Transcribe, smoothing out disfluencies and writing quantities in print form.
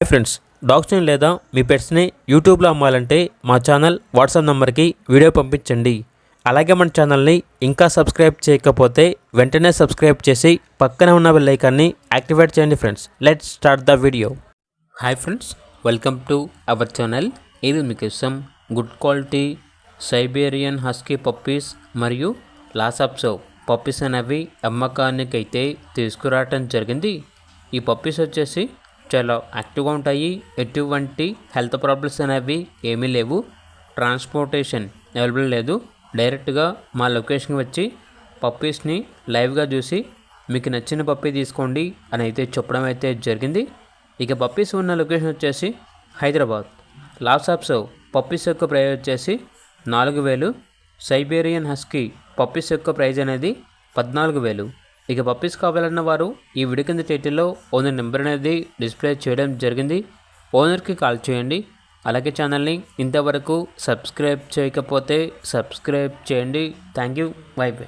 Hi friends, డాగ్స్ని లేదా మీ పెట్స్ని యూట్యూబ్లో అమ్మాలంటే మా ఛానల్ వాట్సాప్ నెంబర్కి వీడియో పంపించండి. అలాగే మన ఛానల్ని ఇంకా సబ్స్క్రైబ్ చేయకపోతే వెంటనే సబ్స్క్రైబ్ చేసి పక్కనే ఉన్న బెల్ ఐకాన్ని యాక్టివేట్ చేయండి. Friends, let's start the video. Hi friends, welcome to our channel. ఇది మీకోసం good quality Siberian husky puppies మరియు లాసాప్సో పప్పీస్ అనేవి అమ్మకానికైతే తీసుకురావటం జరిగింది. ఈ పప్పీస్ వచ్చేసి చాలా యాక్టివ్గా ఉంటాయి. ఎటువంటి హెల్త్ ప్రాబ్లమ్స్ అనేవి ఏమీ లేవు. ట్రాన్స్పోర్టేషన్ అవైలబుల్ లేదు. డైరెక్ట్గా మా లొకేషన్కి వచ్చి పప్పీస్ని లైవ్గా చూసి మీకు నచ్చిన పప్పీ తీసుకోండి అని అయితే చెప్పడం అయితే జరిగింది. ఇక పప్పీస్ ఉన్న లొకేషన్ వచ్చేసి హైదరాబాద్. లాసాప్సో పప్పీస్ యొక్క ప్రైస్ వచ్చేసి 4,000. సైబేరియన్ హస్కీ పప్పీస్ యొక్క ప్రైజ్ అనేది 14,000. ఇక పప్పీస్ కావాలన్న వారు ఈ వీడియో కింద టైటిల్లో ఓనర్ నెంబర్ అనేది డిస్ప్లే చేయడం జరిగింది. ఓనర్కి కాల్ చేయండి. అలాగే ఛానల్ని ఇంతవరకు సబ్స్క్రైబ్ చేయకపోతే సబ్స్క్రైబ్ చేయండి. Thank you. By by.